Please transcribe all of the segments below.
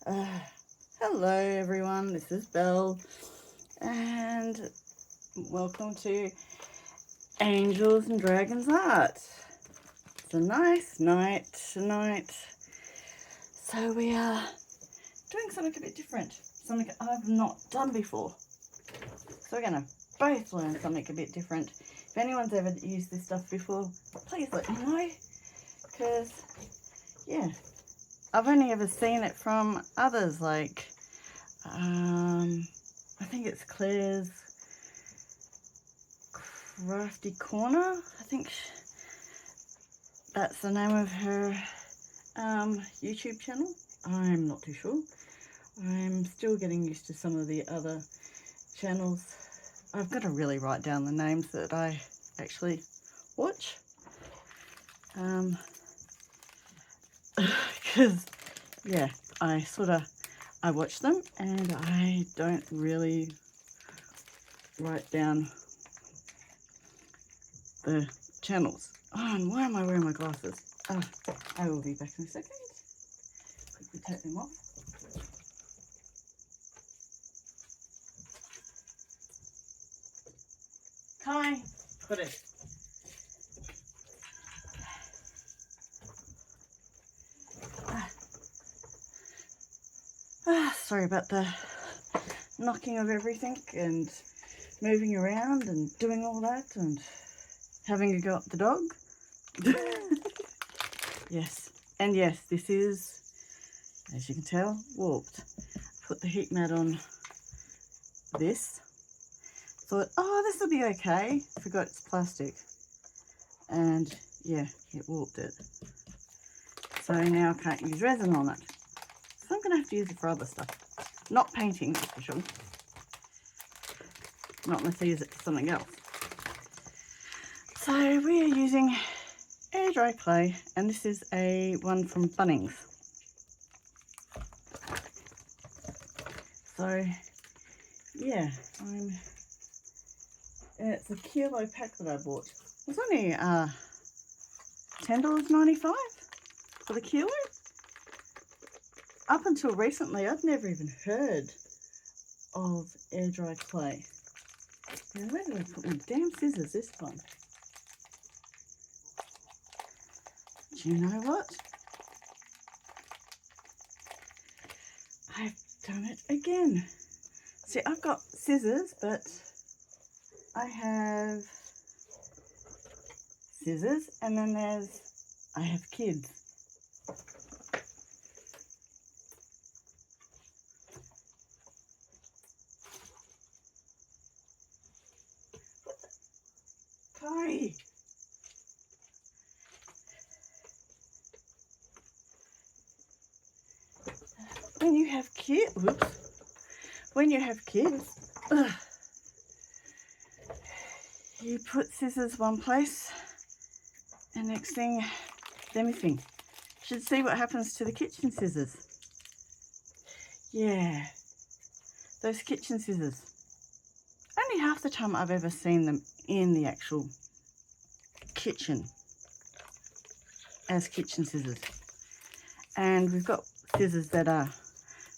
Uh, Hello everyone, this is Belle, and welcome to Angels and Dragons Art. It's a nice night tonight, so we are doing something a bit different, something I've not done before. So we're going to both learn something a bit different. If anyone's ever used this stuff before, please let me know, because yeah, I've only ever seen it from others, like I think it's Claire's Crafty Corner. I think that's the name of her YouTube channel. I'm not too sure. I'm still getting used to some of the other channels. I've got to really write down the names that I actually watch. Because yeah, I watch them and I don't really write down the channels. Oh, and why am I wearing my glasses? I will be back in a second. Quickly take them off. Kai, put it. Sorry about the knocking of everything and moving around and doing all that and having to go up the dog. Yes, and yes, this is, as you can tell, warped. Put the heat mat on this. Thought, oh, this will be okay. Forgot it's plastic. And yeah, it warped it. So now I can't use resin on it. So I'm going to have to use it for other stuff. Not painting, that's for sure. Not unless I use it for something else. So we are using air dry clay, and this is a one from Bunnings. So yeah, it's a kilo pack that I bought. It was only $10.95 for the kilo. Up until recently, I'd never even heard of air dry clay. Now, where did I put my damn scissors this time? Do you know what? I've done it again. See, I've got scissors, but I have scissors, and then I have kids. Kai! When you have kids, you put scissors one place, and next thing, they're missing. You should see what happens to the kitchen scissors. Yeah, those kitchen scissors. Only half the time I've ever seen them in the actual kitchen as kitchen scissors. And we've got scissors that are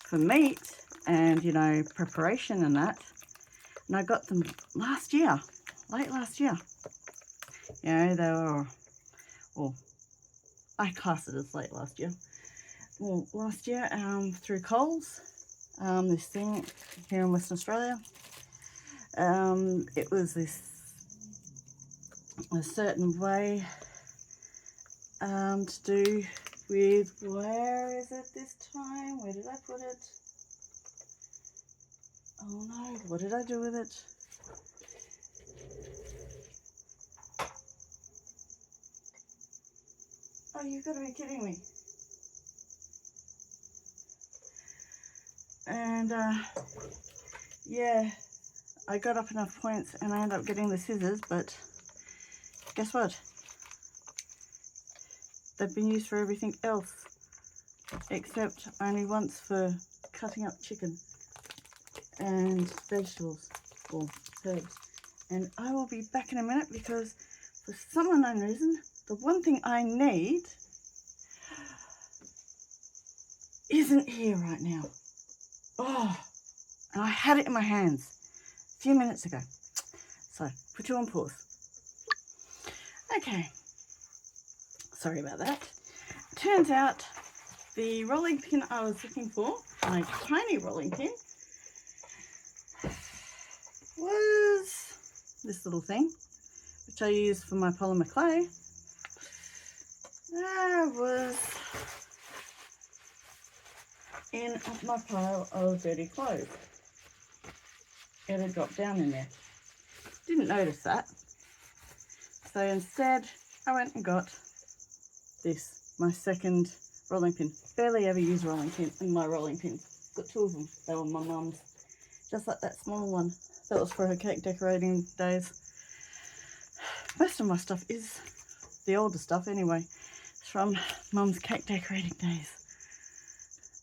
for meat and, you know, preparation and that. And I got them last year, late last year. You know, they were, well, I class it as late last year. Well, last year through Coles, this thing here in Western Australia. It was a certain way to do with, where is it this time? Where did I put it? Oh no, what did I do with it? Oh, you've got to be kidding me. And yeah, I got up enough points and I ended up getting the scissors, but guess what? They've been used for everything else, except only once for cutting up chicken and vegetables or herbs. And I will be back in a minute because for some unknown reason, the one thing I need isn't here right now. Oh, and I had it in my hands a few minutes ago. So, put you on pause. Okay. Sorry about that. Turns out the rolling pin I was looking for, my tiny rolling pin, was this little thing, which I use for my polymer clay. That was in my pile of dirty clothes. It had dropped down in there. Didn't notice that. So instead, I went and got this, my second rolling pin. Barely ever use rolling pin in my rolling pins. Got two of them. They were my mum's. Just like that small one. That was for her cake decorating days. Most of my stuff is the older stuff anyway. It's from Mum's cake decorating days.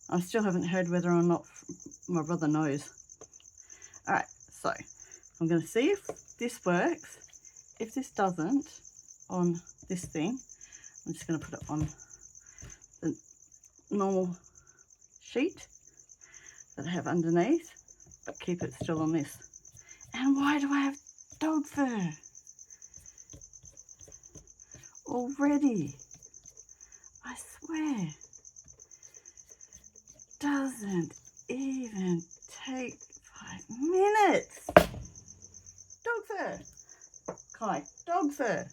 I still haven't heard whether or not my brother knows. Alright, so I'm going to see if this works. If this doesn't, on this thing, I'm just going to put it on the normal sheet that I have underneath, but keep it still on this. And why do I have dog fur already? I swear. Doesn't even take 5 minutes. Dog fur. Kai, dog fur.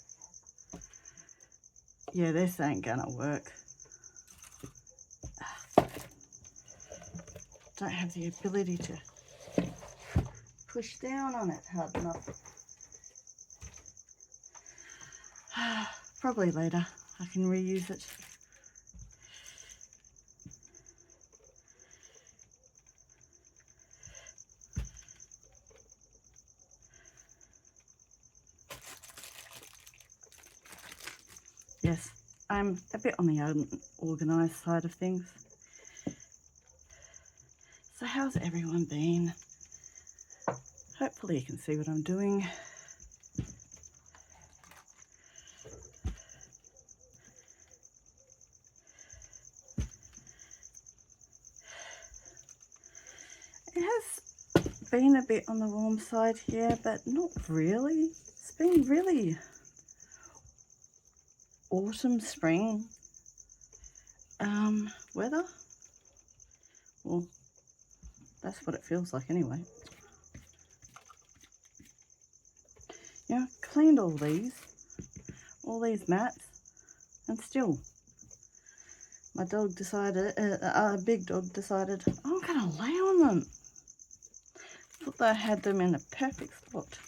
Yeah, this ain't gonna work. Don't have the ability to push down on it hard enough. Probably later I can reuse it. Yes, I'm a bit on the unorganised side of things. So how's everyone been? Hopefully you can see what I'm doing. It has been a bit on the warm side here, but not really. It's been really autumn, spring weather. Well, that's what it feels like anyway. Yeah, cleaned all these mats, and still my dog decided, a big dog decided, I'm gonna lay on them. Thought they had them in a perfect spot.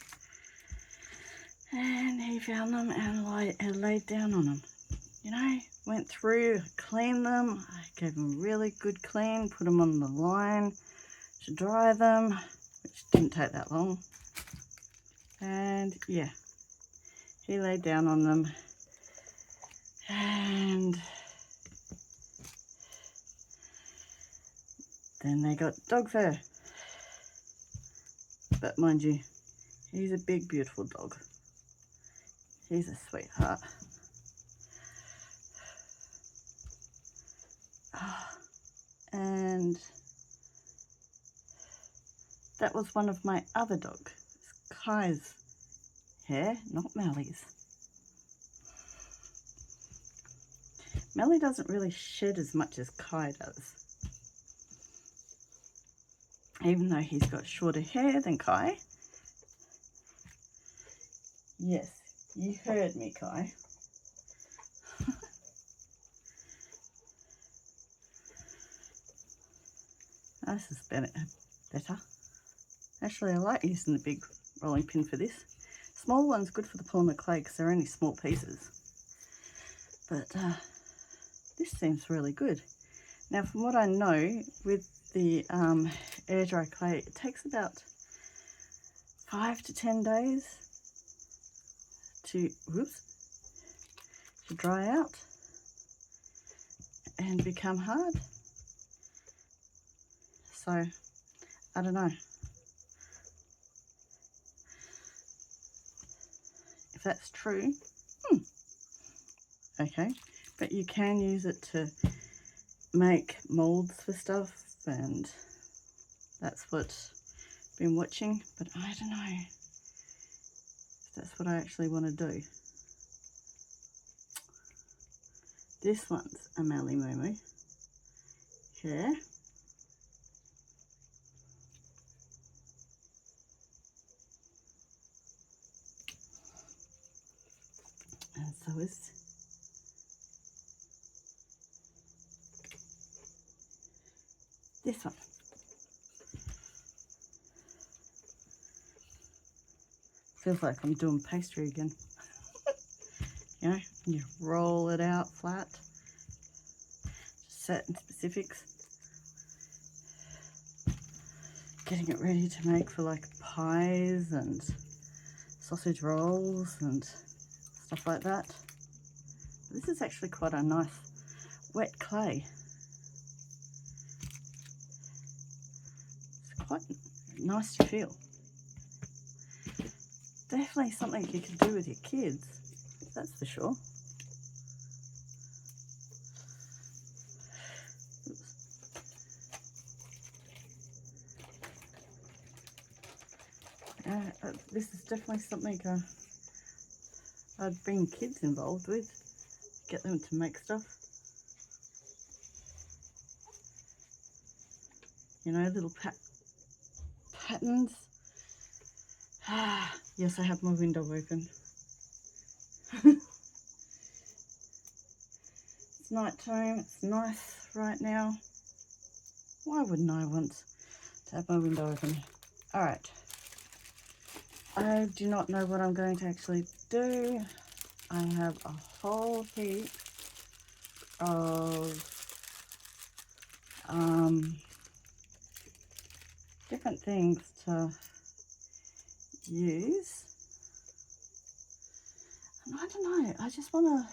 And he found them and laid down on them. You know, went through, cleaned them. I gave them a really good clean, put them on the line to dry them, which didn't take that long. And yeah, he laid down on them. And then they got dog fur. But mind you, he's a big, beautiful dog. He's a sweetheart. And that was one of my other dogs, Kai's hair, not Mellie's. Mellie doesn't really shed as much as Kai does. Even though he's got shorter hair than Kai. Yes, you heard me, Kai. This is better. Actually, I like using the big rolling pin for this. Small one's good for the polymer clay because they're only small pieces. But this seems really good. Now, from what I know, with the air dry clay, it takes about 5 to 10 days to dry out and become hard. So, I don't know if that's true. Okay, but you can use it to make molds for stuff, and that's what I've been watching, but I don't know if that's what I actually want to do. This one's a Melly Moo here. And so is this one. Feels like I'm doing pastry again. You know, you roll it out flat. Certain specifics. Getting it ready to make for like pies and sausage rolls and stuff like that. This is actually quite a nice wet clay. It's quite nice to feel. Definitely something you can do with your kids, that's for sure. This is definitely something I'd bring kids involved with, get them to make stuff. You know, little patterns. Yes, I have my window open. It's night time, it's nice right now. Why wouldn't I want to have my window open? Alright. I do not know what I'm going to actually do. I have a whole heap of different things to use. And I don't know, I just want to...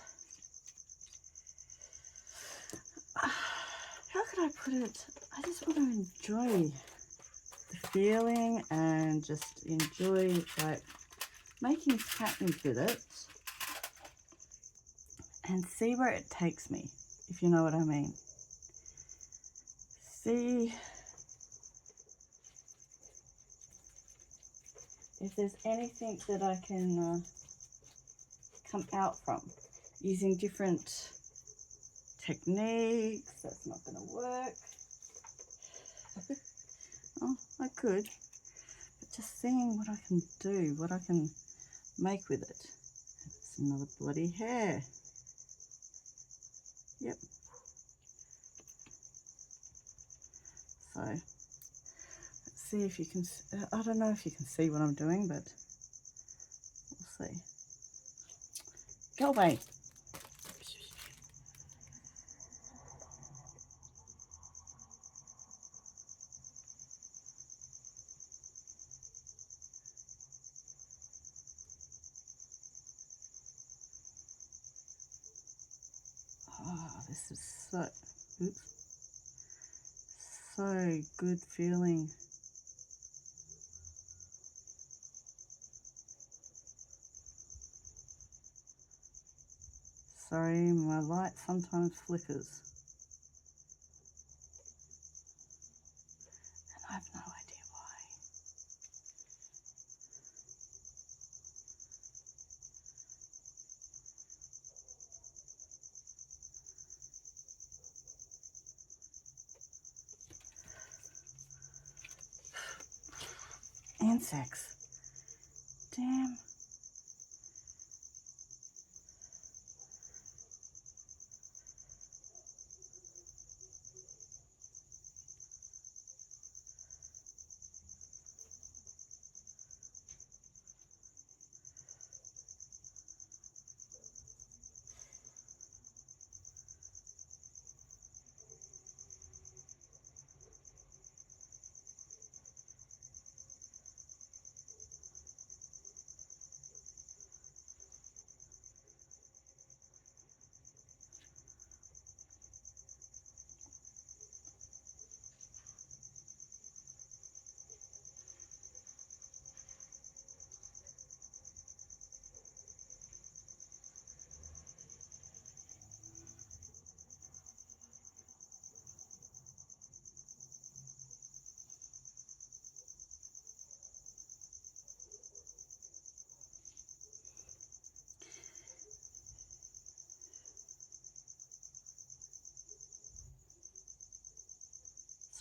how could I put it? I just want to enjoy the feeling and just enjoy like making patterns with it and see where it takes me, if you know what I mean. See if there's anything that I can come out from using different techniques. That's not going to work. Oh, I could, but just seeing what I can do, what I can make with it. It's another bloody hair. Yep. So let's see if you can, I don't know if you can see what I'm doing, but we'll see. Go away. Oh, this is so, oops, so good feeling. Sorry, my light sometimes flickers. And I have no idea why. Insects. Damn.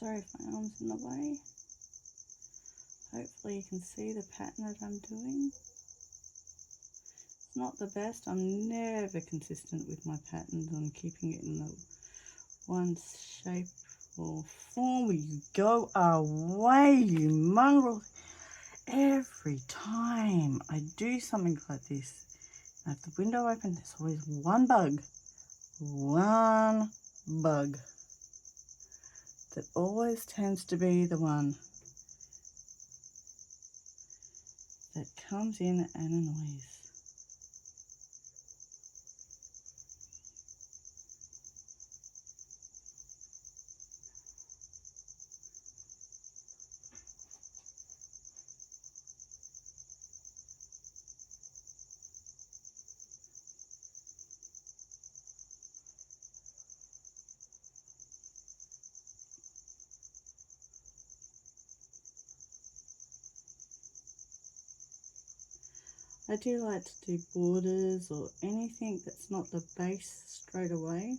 Sorry if my arm's in the way. Hopefully you can see the pattern that I'm doing. It's not the best. I'm never consistent with my patterns on keeping it in the one shape or form. You go away, you mongrel. Every time I do something like this, I have the window open, there's always one bug that always tends to be the one that comes in and annoys. I do like to do borders or anything that's not the base straight away.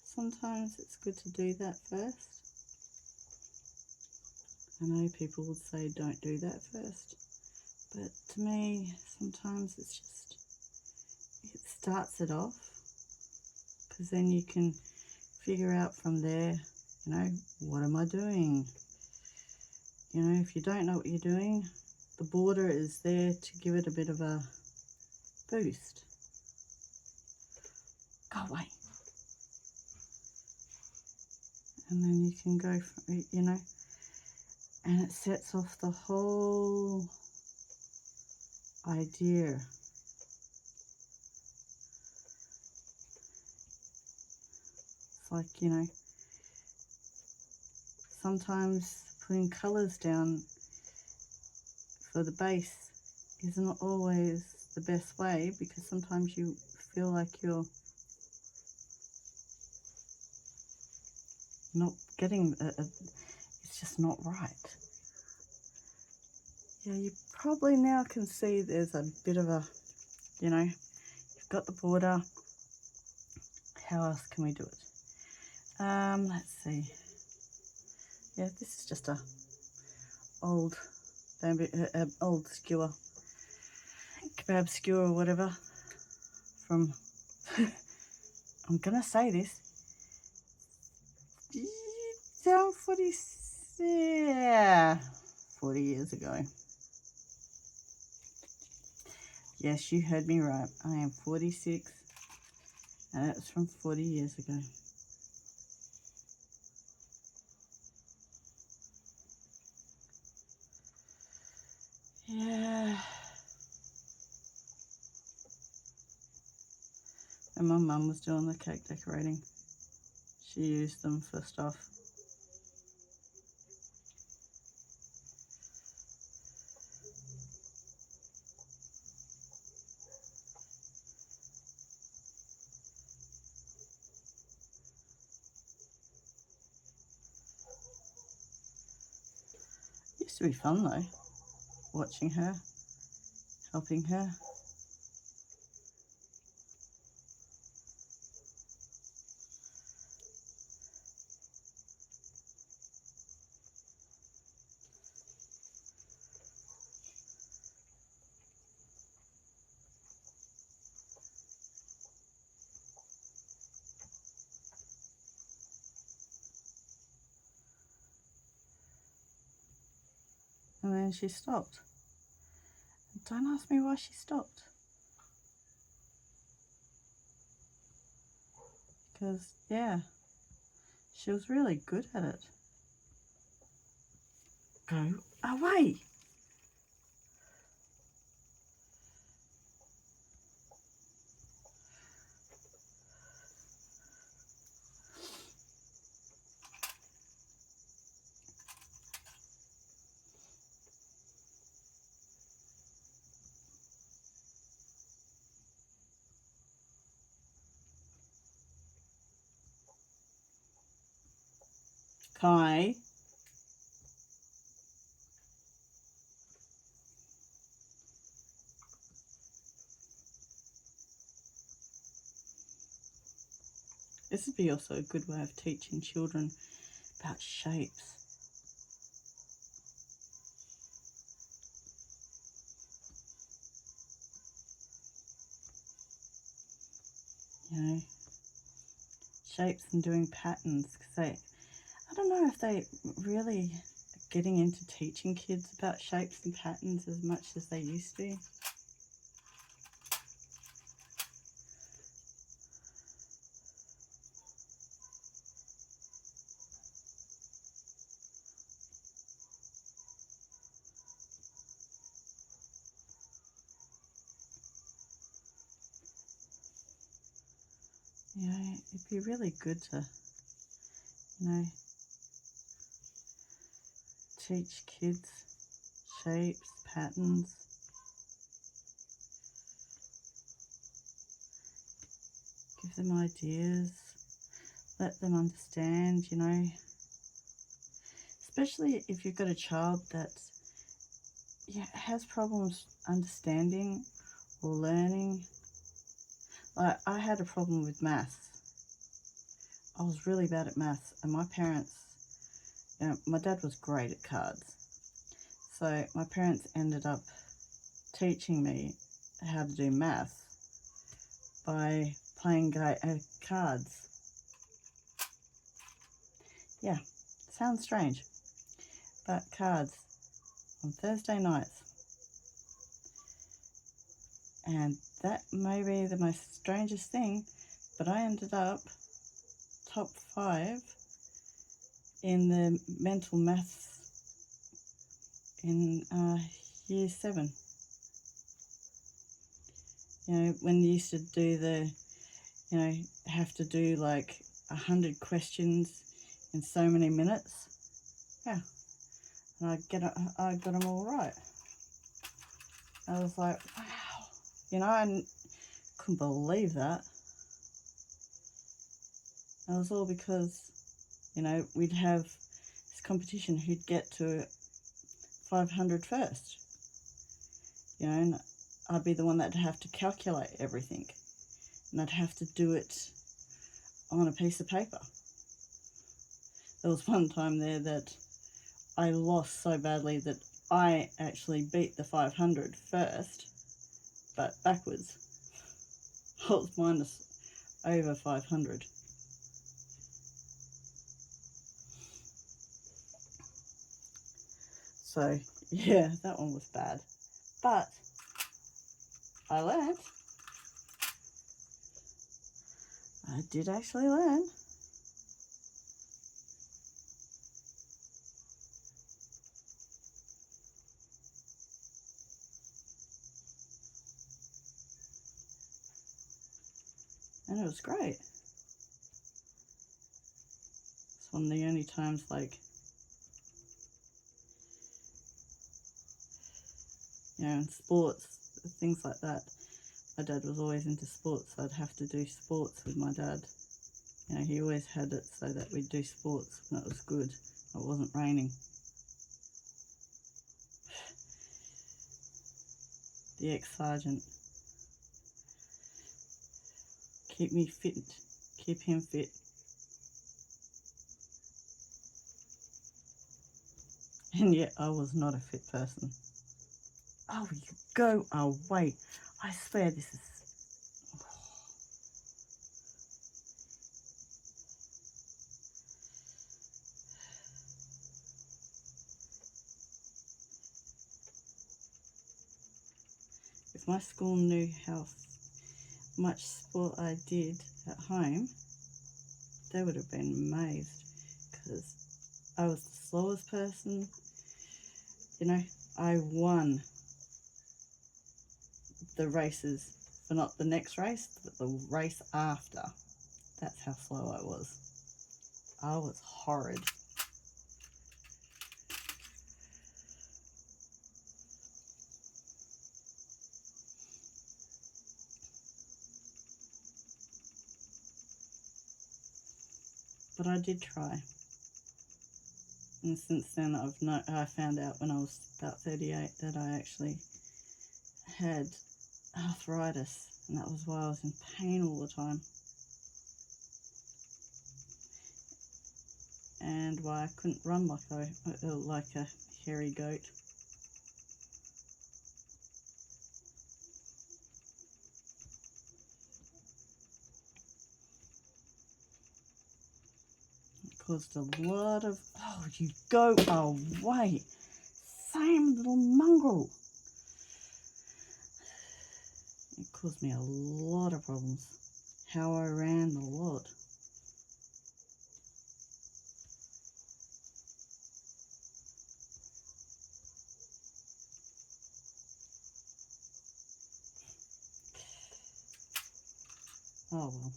Sometimes it's good to do that first. I know people would say don't do that first, but to me sometimes it's just, it starts it off, because then you can figure out from there, you know, what am I doing? You know, if you don't know what you're doing, the border is there to give it a bit of a boost. Go away. And then you can go, you know, and it sets off the whole idea. It's like, you know, sometimes putting colours down for the base isn't always the best way, because sometimes you feel like you're not getting it's just not right. Yeah, you probably now can see there's a bit of a, you know, you've got the border. How else can we do it? Let's see. Yeah, this is just a old bamboo, old skewer, kebab skewer or whatever from, I'm gonna say this, down 40 years ago. Yes, you heard me right. I am 46, and that was from 40 years ago. Yeah. And my mum was doing the cake decorating. She used them for stuff. Used to be fun though, watching her, helping her. And then she stopped. Don't ask me why she stopped. Because, yeah, she was really good at it. Go away. Kai. This would be also a good way of teaching children about shapes. You know, shapes and doing patterns, because I don't know if they really are getting into teaching kids about shapes and patterns as much as they used to. You know, it'd be really good to, you know, teach kids shapes, patterns. Give them ideas. Let them understand, you know. Especially if you've got a child that has problems understanding or learning. Like, I had a problem with maths. I was really bad at maths, and my parents, you know, my dad was great at cards. So my parents ended up teaching me how to do maths by playing cards. Yeah, sounds strange, but cards on Thursday nights. And that may be the most strangest thing, but I ended up top 5 in the mental maths in year 7. You know, when you used to do the, you know, have to do like 100 questions in so many minutes. Yeah, and I got them all right. I was like, wow, you know, I couldn't believe that. And it was all because, you know, we'd have this competition who'd get to 500 first. You know, and I'd be the one that'd have to calculate everything, and I'd have to do it on a piece of paper. There was one time there that I lost so badly that I actually beat the 500 first, but backwards. I was minus over 500. So, yeah, that one was bad. But I learned. I did actually learn. And it was great. It's one of the only times, like, you know, in sports, things like that. My dad was always into sports, so I'd have to do sports with my dad. You know, he always had it so that we'd do sports when it was good. It wasn't raining. The ex-sergeant. Keep me fit. Keep him fit. And yet I was not a fit person. Oh, you go away. I swear this is... If my school knew how much sport I did at home, they would have been amazed, because I was the slowest person. You know, I won the races, but not the next race, but the race after. That's how slow I was. I was horrid. But I did try. And since then I found out when I was about 38 that I actually had arthritis, and that was why I was in pain all the time. and why I couldn't run like a hairy goat. It caused a lot of, oh, you go away. Same little mongrel. It caused me a lot of problems. How I ran a lot. Oh well.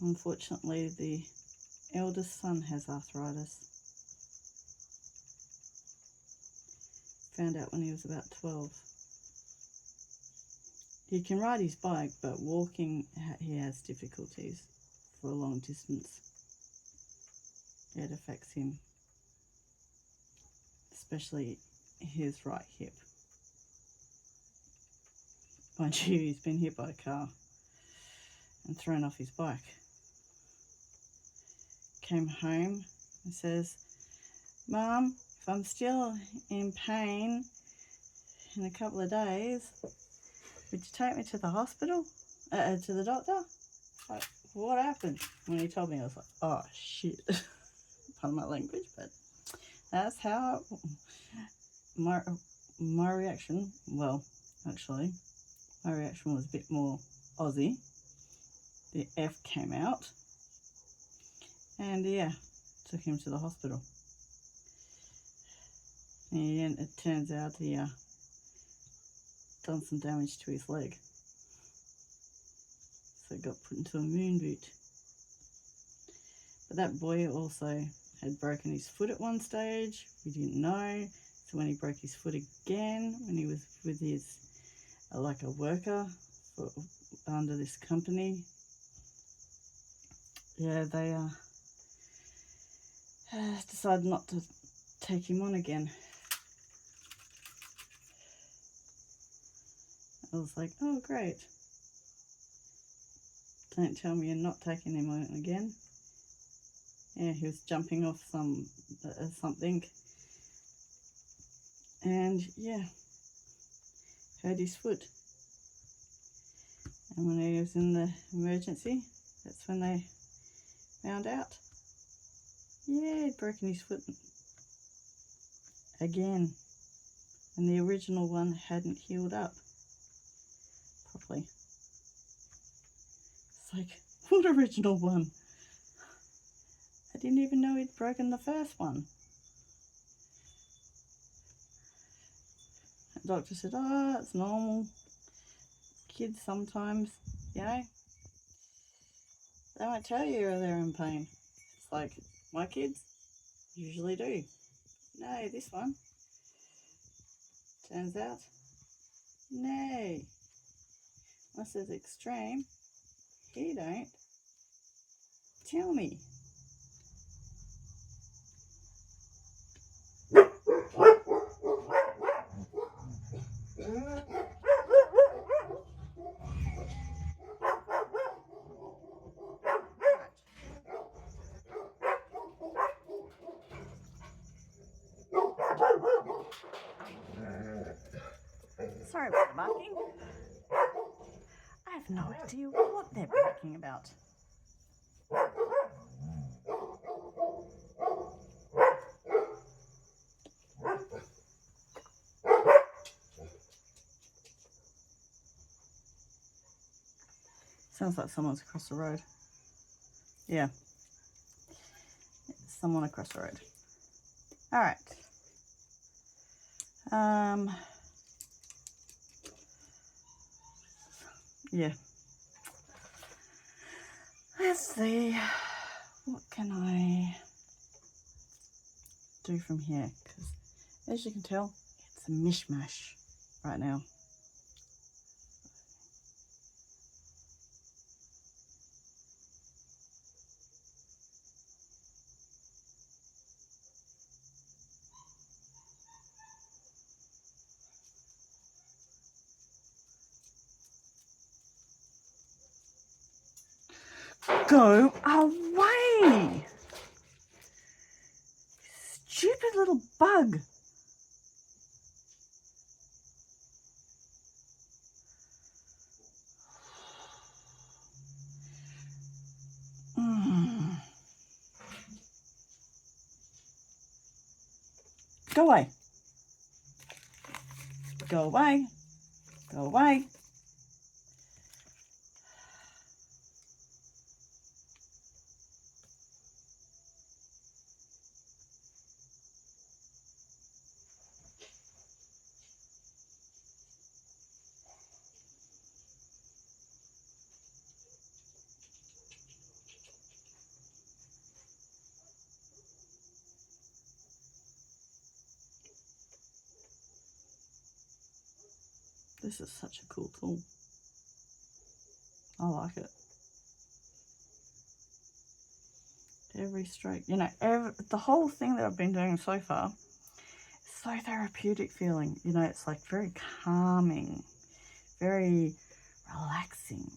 Unfortunately, the eldest son has arthritis. Found out when he was about 12. He can ride his bike, but walking he has difficulties for a long distance. It affects him, especially his right hip. Mind you, he's been hit by a car and thrown off his bike. Came home and says, "Mum, if I'm still in pain in a couple of days, would you take me to the hospital? To the doctor?" Like, what happened? When he told me, I was like, oh shit. Pardon my language, but that's how my reaction, well, actually, my reaction was a bit more Aussie. The F came out. And yeah, took him to the hospital. And it turns out he done some damage to his leg. So got put into a moon boot. But that boy also had broken his foot at one stage. We didn't know. So when he broke his foot again, when he was with his, like a worker under this company, yeah, they decided not to take him on again. I was like, oh great. Don't tell me you're not taking him on again. Yeah, he was jumping off something. And yeah, hurt his foot. And when he was in the emergency, that's when they found out. Yeah, he'd broken his foot again. And the original one hadn't healed up properly. It's like, what original one? I didn't even know he'd broken the first one. The doctor said, oh, it's normal. Kids sometimes, you know, they won't tell you they're in pain. It's like, my kids usually do. No, this one, turns out, no. Unless it's extreme, he don't tell me. Sorry about the barking. I have no idea what they're barking about. Sounds like someone's across the road. Yeah. It's someone across the road. Alright. Yeah. Let's see. What can I do from here? Because as you can tell, it's a mishmash right now. Go away! Stupid little bug. Go away. Go away. Go away. This is such a cool tool. I like it. Every stroke, you know, the whole thing that I've been doing so far, so therapeutic feeling. You know, it's like very calming, very relaxing.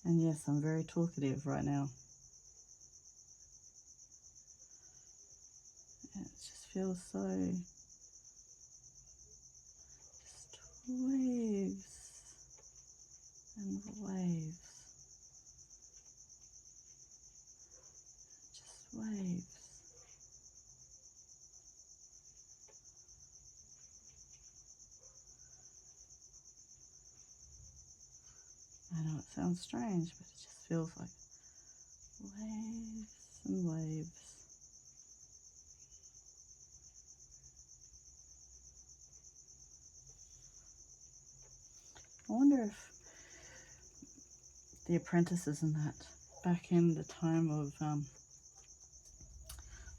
And yes, I'm very talkative right now. And it just feels so, just waves and waves. Just waves. I know it sounds strange, but it just feels like waves and waves. I wonder if the apprentices and that, back in the time of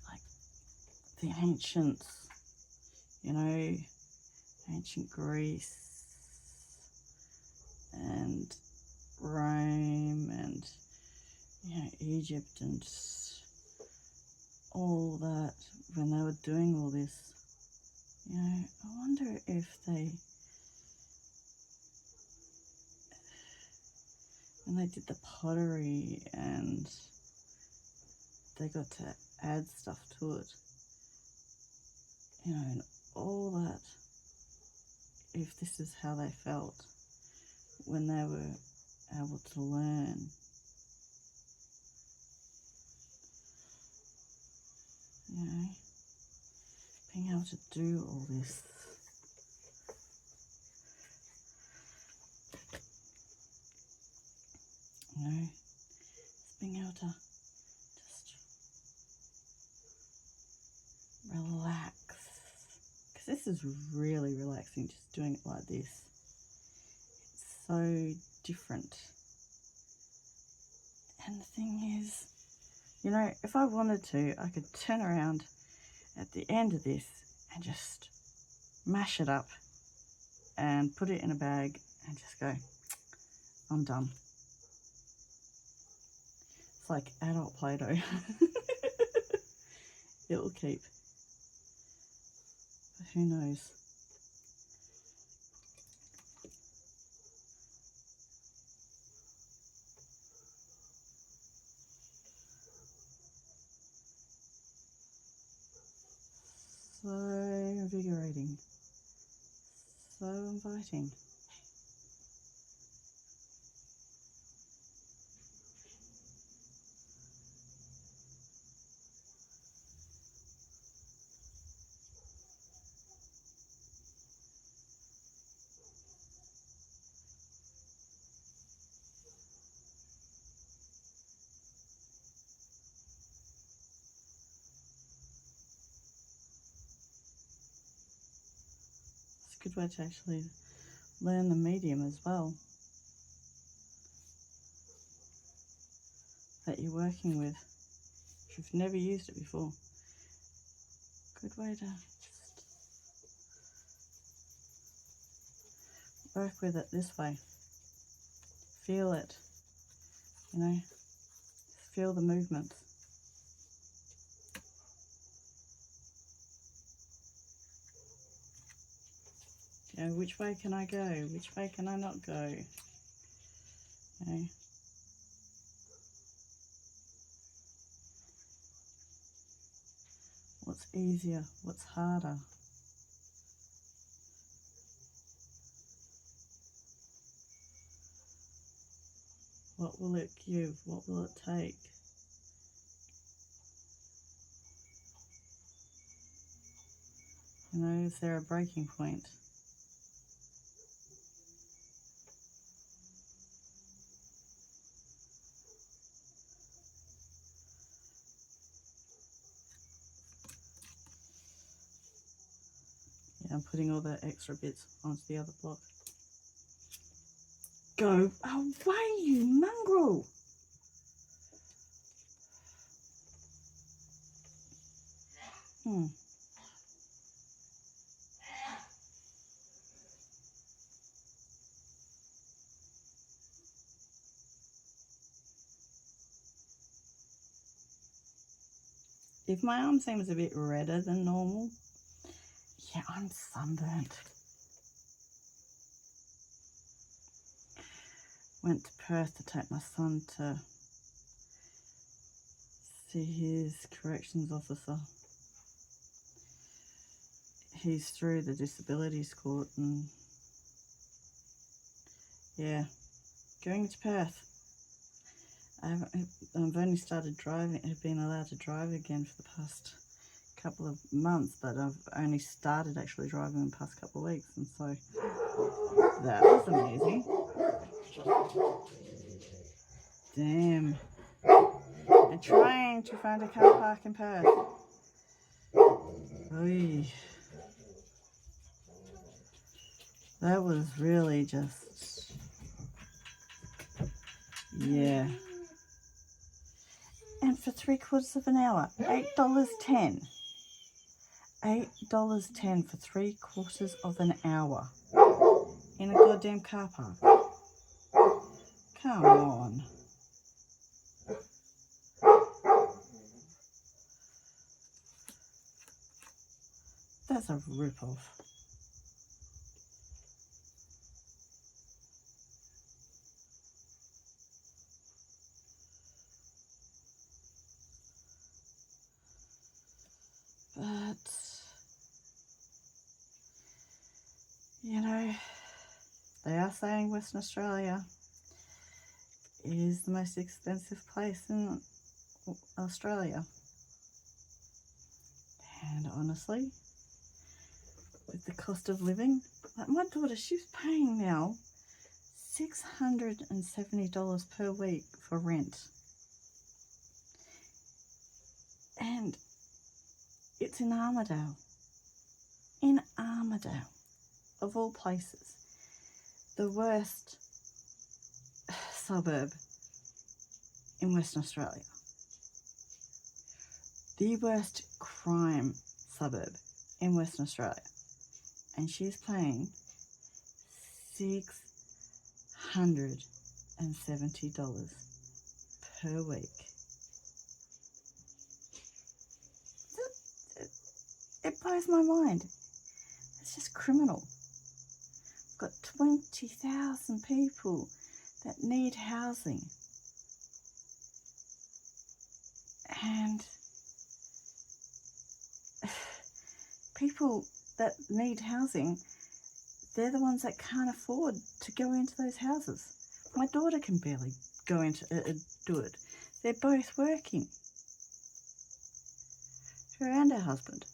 like the ancients, you know, ancient Greece and Rome and, you know, Egypt and all that, when they were doing all this, you know, I wonder if they, when they did the pottery and they got to add stuff to it, you know, and all that, if this is how they felt when they were able to learn, you know, being able to do all this. You know, just being able to just relax. Because this is really relaxing, just doing it like this. It's so different. And the thing is, you know, if I wanted to, I could turn around at the end of this and just mash it up and put it in a bag and just go, I'm done. It's like adult Play-Doh. It'll keep. But who knows? So invigorating. So inviting. It's a good way to actually learn the medium as well that you're working with. If you've never used it before, good way to just work with it this way. Feel it, you know, feel the movement. You know, which way can I go? Which way can I not go? Okay. What's easier? What's harder? What will it give? What will it take? You know, is there a breaking point? Yeah, I'm putting all the extra bits onto the other block. Go away, you mongrel! If my arm seems a bit redder than normal, yeah, I'm sunburnt. Went to Perth to take my son to see his corrections officer. He's through the disabilities court and yeah, going to Perth. I've only started driving, I've been allowed to drive again for the past couple of months, but I've only started actually driving in the past couple of weeks, and so that was amazing. Damn. I'm trying to find a car park in Perth. Oy. That was really just, yeah. And for 3/4 of an hour, $8.10. $8.10 for 3/4 of an hour in a goddamn car park. Come on. That's a rip-off. But, you know, they are saying Western Australia is the most expensive place in Australia. And honestly, with the cost of living, like my daughter, she's paying now $670 per week for rent. And it's in Armidale. In Armidale, of all places. The worst suburb in Western Australia. The worst crime suburb in Western Australia. And she's paying $670 per week. It blows my mind. It's just criminal. We've got 20,000 people that need housing. And people that need housing, they're the ones that can't afford to go into those houses. My daughter can barely go into do it. They're both working. Her and her husband.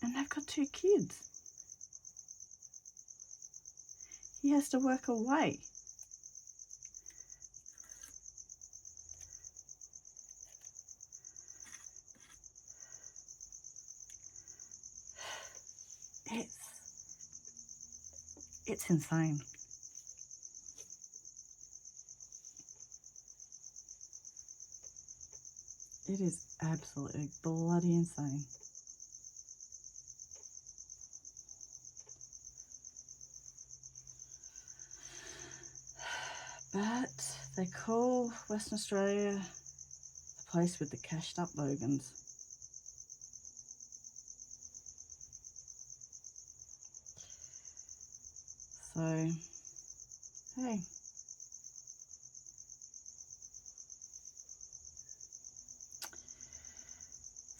And they've got 2 kids. He has to work away. It's insane. It is absolutely bloody insane. But they call Western Australia the place with the cashed up bogans. So, hey.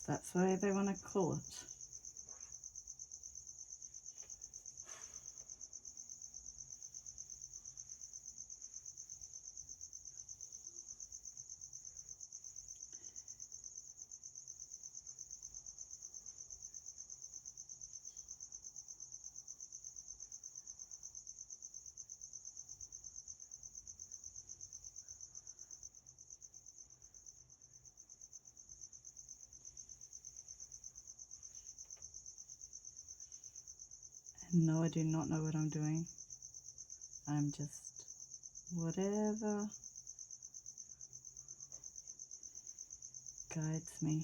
That's the way they want to call it. And no, I do not know what I'm doing. I'm just whatever guides me.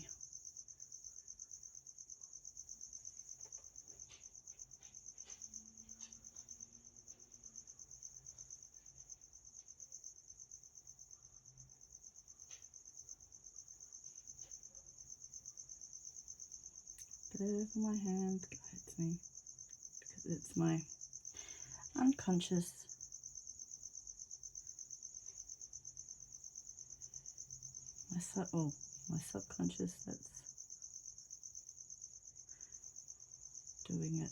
Whatever my hand guides me, because it's my unconscious, my subconscious that's doing it.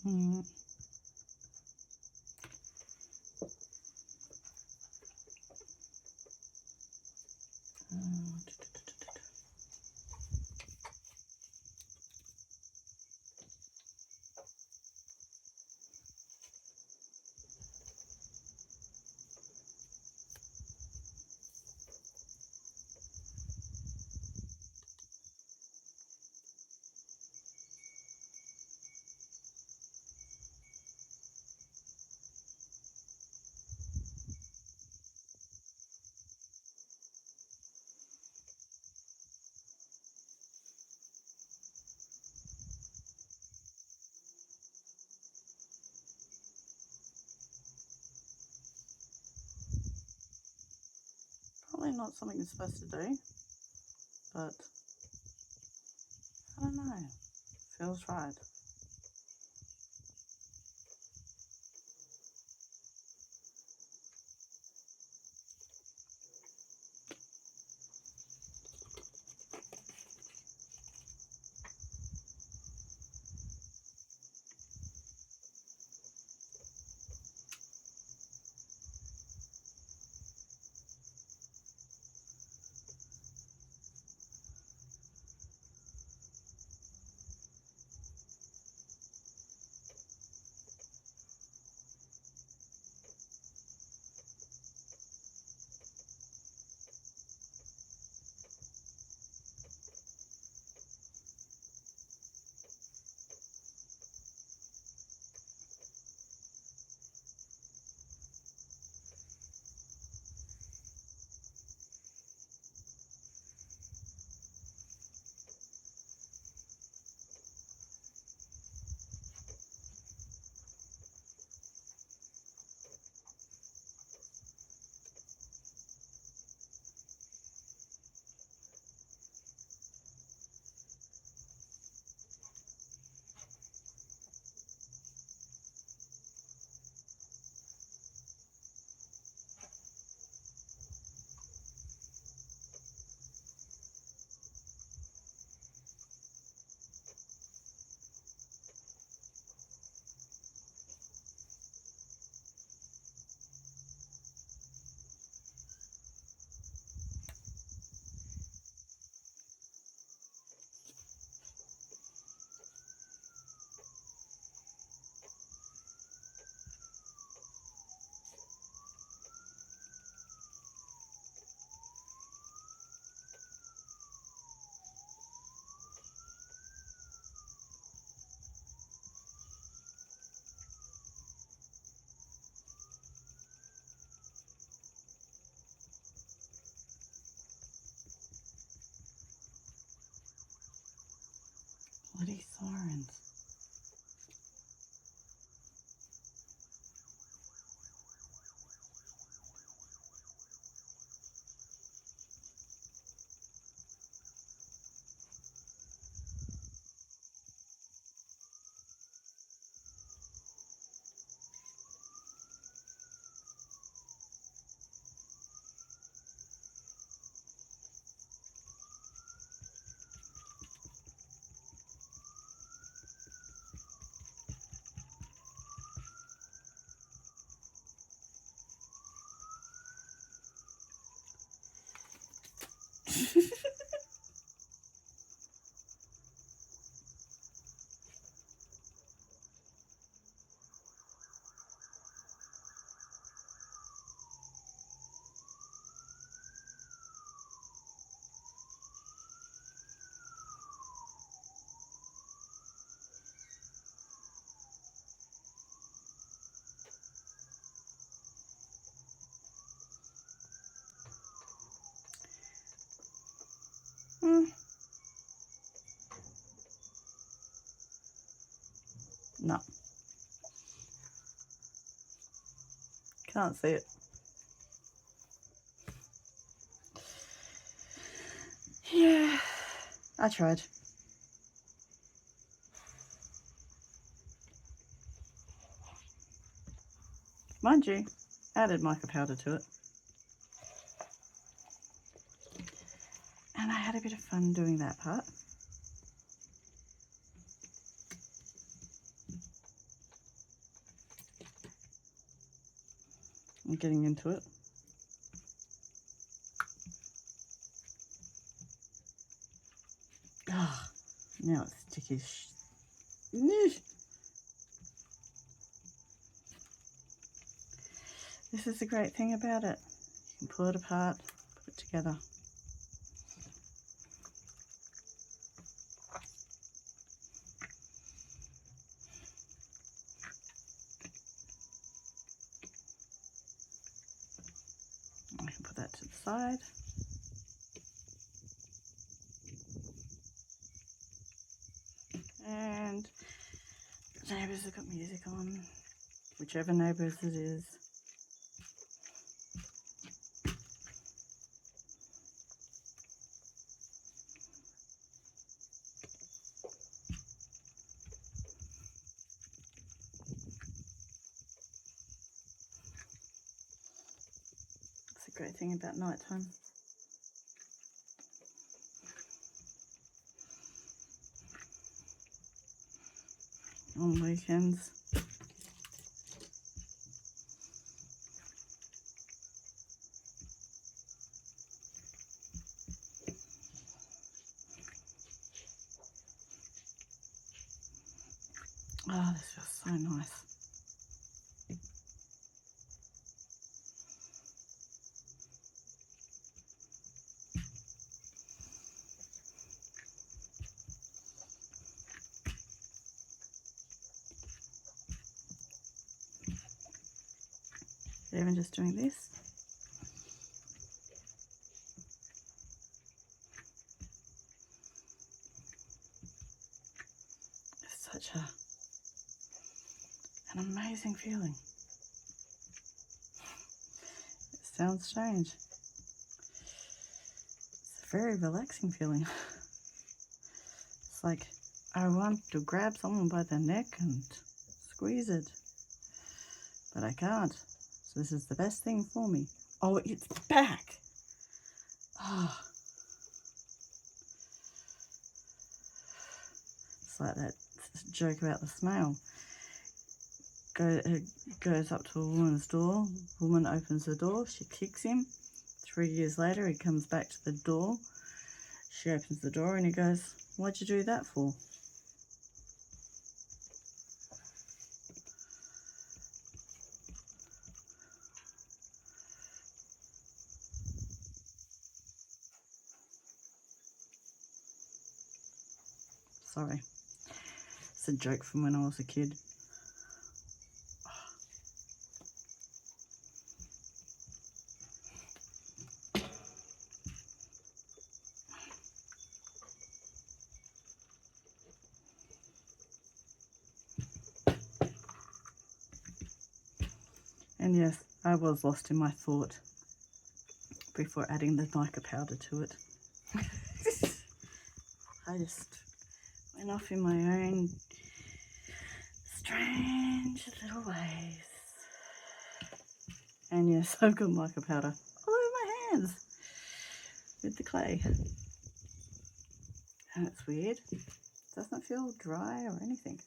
Mm. Probably not something you're supposed to do, but I don't know. Feels right. Bloody sirens. Mm. No. Can't see it. Yeah, I tried. Mind you, added mica powder to it. And I had a bit of fun doing that part. I'm getting into it. Ah, now it's sticky. This is the great thing about it. You can pull it apart, put it together. I can put that to the side. And the neighbours have got music on, whichever neighbours it is. It's a great thing about nighttime. On weekends. Oh, this feels so nice. Even just doing this. It's such an amazing feeling. It sounds strange. It's a very relaxing feeling. It's like I want to grab someone by the neck and squeeze it, but I can't. So this is the best thing for me. Oh, it's back. Oh. It's like that joke about the snail. It goes up to a woman's door. Woman opens the door. She kicks him. 3 years later, he comes back to the door. She opens the door and he goes, "What'd you do that for?" Sorry. It's a joke from when I was a kid. And yes, I was lost in my thought before adding the mica powder to it. I just went off in my own strange little ways. And yes, I've got mica powder all over my hands with the clay. And it's weird. It doesn't feel dry or anything.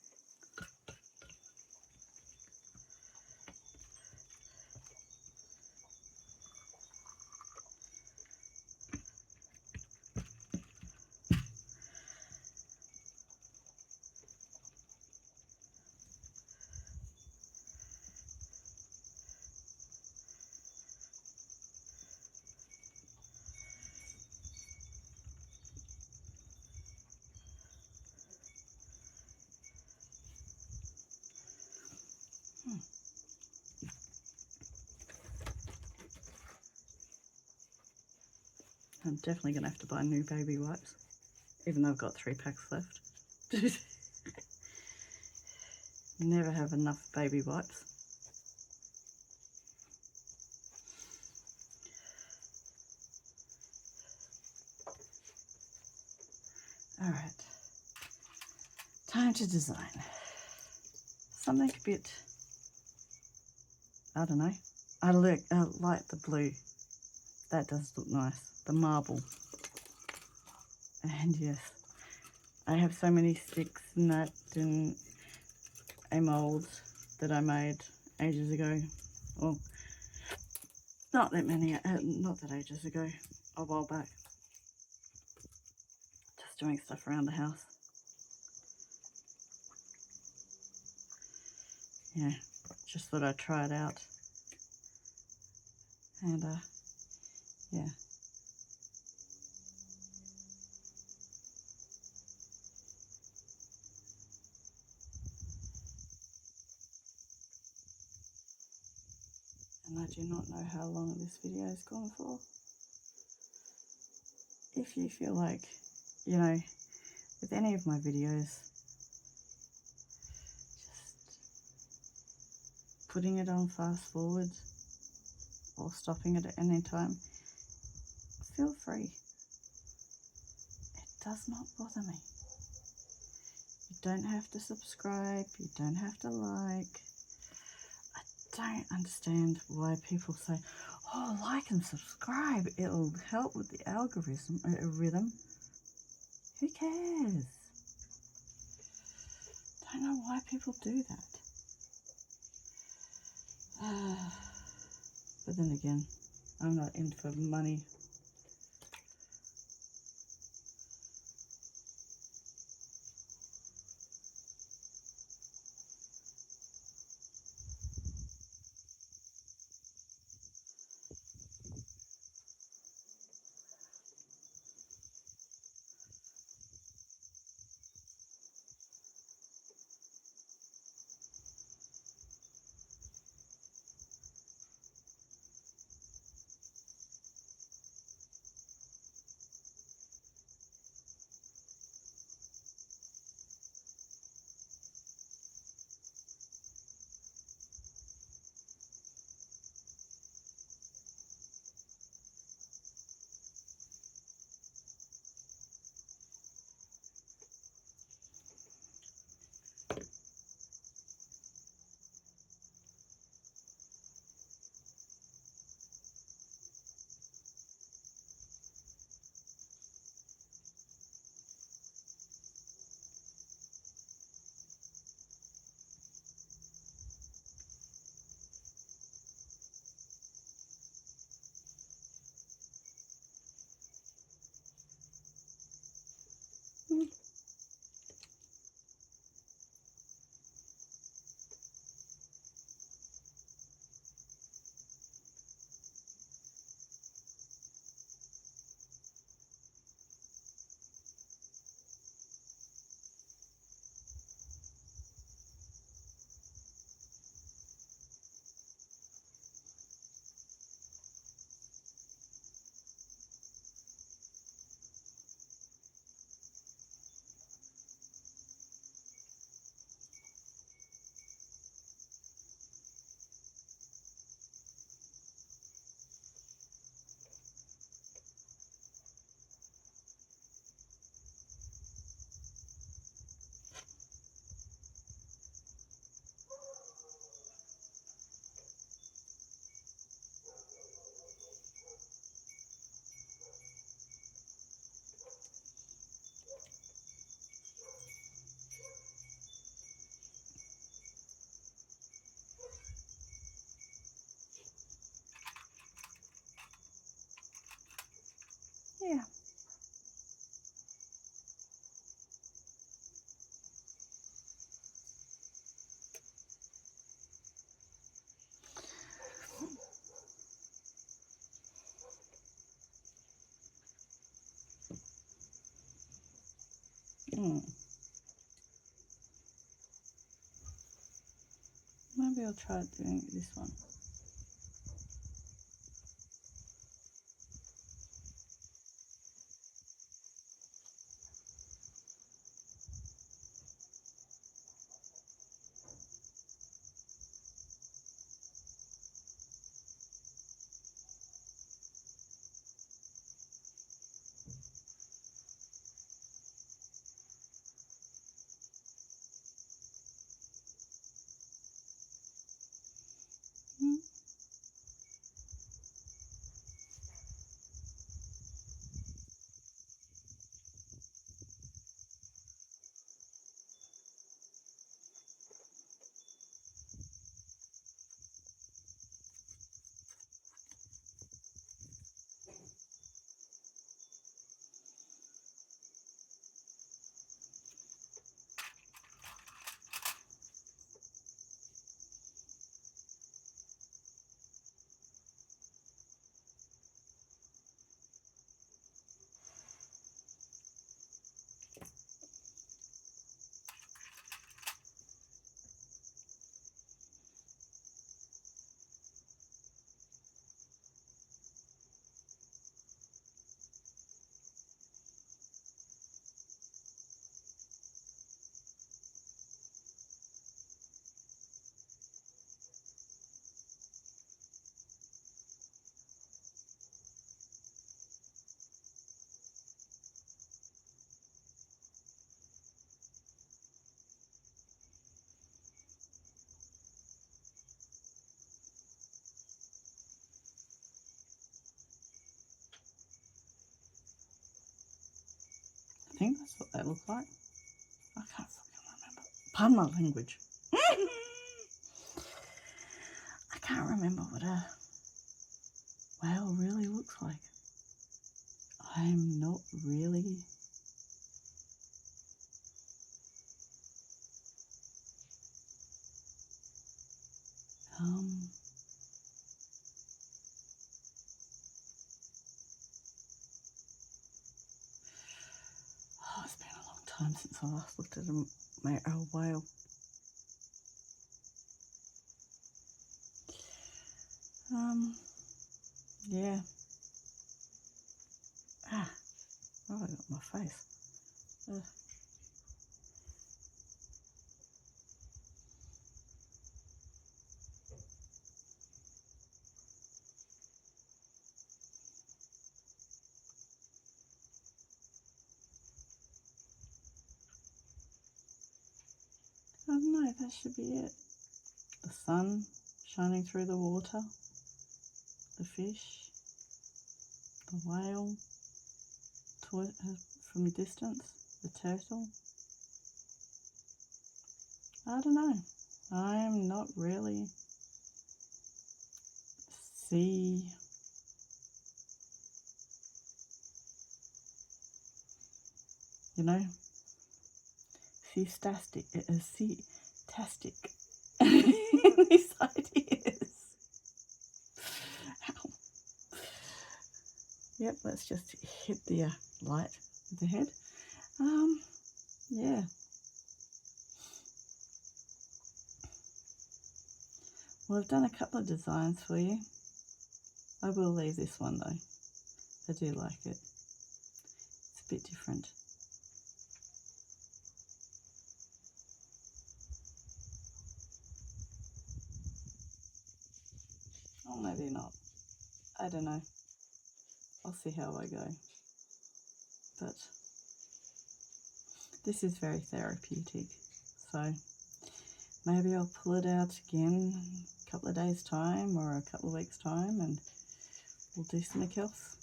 I'm definitely going to have to buy new baby wipes, even though I've got 3 packs left. Never have enough baby wipes. Alright, time to design. Something a bit, I don't know. I like the blue. That does look nice. The marble. And yes, I have so many sticks and that and a mould that I made ages ago. Well, Not that many, not that ages ago, a while back. Just doing stuff around the house. Yeah, just thought I'd try it out. And, yeah. And I do not know how long this video has gone for. If you feel like, with any of my videos, just putting it on fast forward or stopping it at any time, feel free. It does not bother me. You don't have to subscribe, you don't have to like. I don't understand why people say, oh, like and subscribe, it'll help with the algorithm. Who cares? Don't know why people do that. But then again, I'm not in for money. Yeah. Maybe I'll try doing this one. think that's what they look like. I can't fucking remember. Pardon my language. I can't remember what a whale really looks like. I'm not really... it's been a long time since I last looked at a whale. Yeah. Oh, I got my face. Ugh. I don't know, that should be it. The sun shining through the water, the fish, the whale from a distance, the turtle. I don't know. I'm not really sea tastic these ideas. Ow. Yep, let's just hit the light with the head. Yeah. Well, I've done a couple of designs for you. I will leave this one though. I do like it. It's a bit different. Oh, maybe not. I don't know. I'll see how I go. But this is very therapeutic. So maybe I'll pull it out again a couple of days' time or a couple of weeks' time and we'll do something else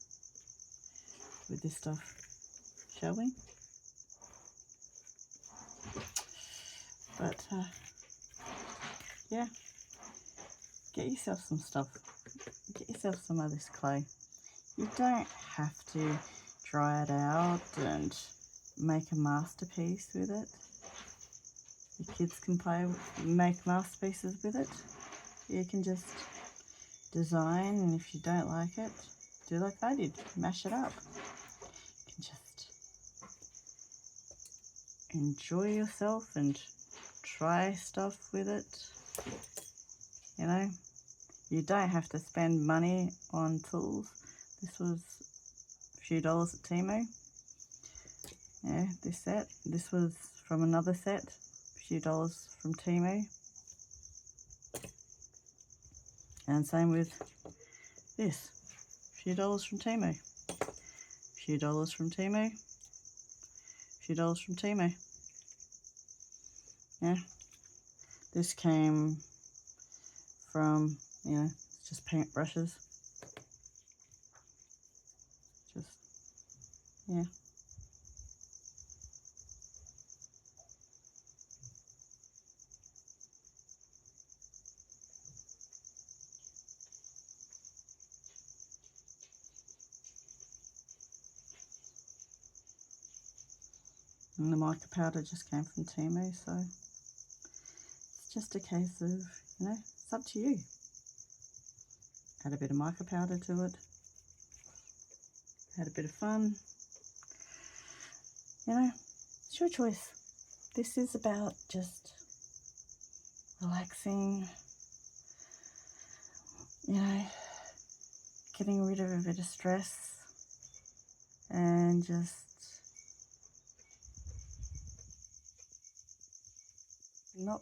with this stuff, shall we? But yeah, get yourself some stuff. Get yourself some of this clay. You don't have to dry it out and make a masterpiece with it. The kids can make masterpieces with it. You can just design, and if you don't like it, do like I did, mash it up. You can just enjoy yourself and try stuff with it. You know, you don't have to spend money on tools. This was a few dollars at Temu. Yeah, this set. This was from another set, a few dollars from Temu. And same with this, a few dollars from Temu. A few dollars from Temu. A few dollars from Temu. Yeah. This came from, just paint brushes. Just, yeah. And the mica powder just came from Temu, so it's just a case of, it's up to you. Add a bit of mica powder to it. Had a bit of fun. It's your choice. This is about just relaxing, getting rid of a bit of stress and just not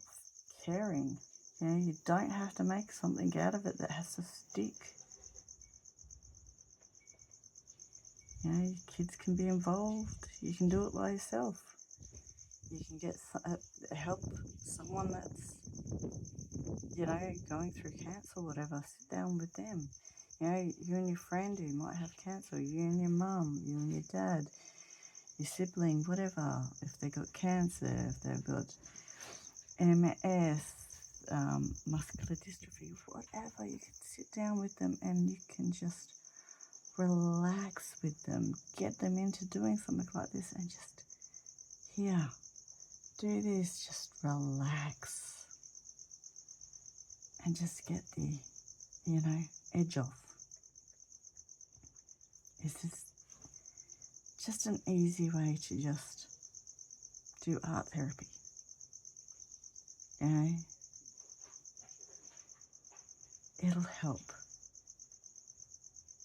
caring. You don't have to make something out of it that has to stick. Kids can be involved. You can do it by yourself. You can get help someone that's, going through cancer or whatever. Sit down with them. You and your friend who might have cancer, you and your mum, you and your dad. your sibling, whatever, if they've got cancer, if they've got MS, muscular dystrophy, whatever, you can sit down with them and you can just relax with them, get them into doing something like this and just, here, do this, just relax and just get the, edge off. This is just an easy way to just do art therapy. It'll help.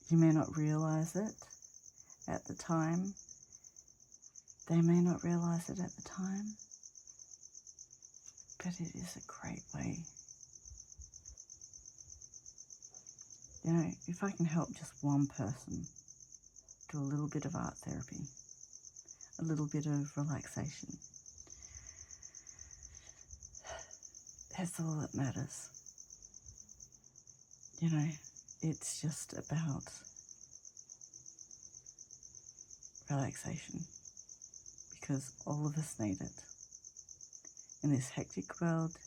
You may not realize it at the time. They may not realize it at the time. But it is a great way. If I can help just one person do a little bit of art therapy, a little bit of relaxation, that's all that matters. It's just about relaxation, because all of us need it. In this hectic world,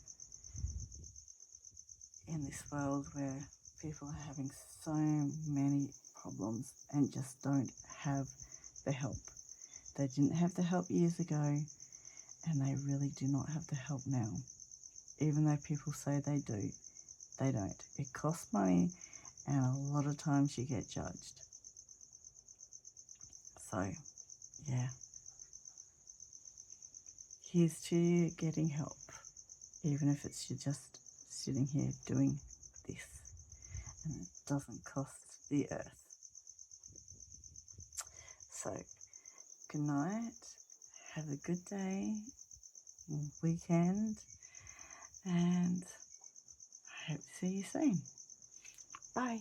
in this world where people are having so many problems and just don't have the help. They didn't have the help years ago, and they really do not have the help now. Even though people say they do, they don't. It costs money, and a lot of times you get judged. So, yeah. Here's to you getting help, even if it's you just sitting here doing this, and it doesn't cost the earth. So, good night, have a good day, weekend, and I hope to see you soon. Bye.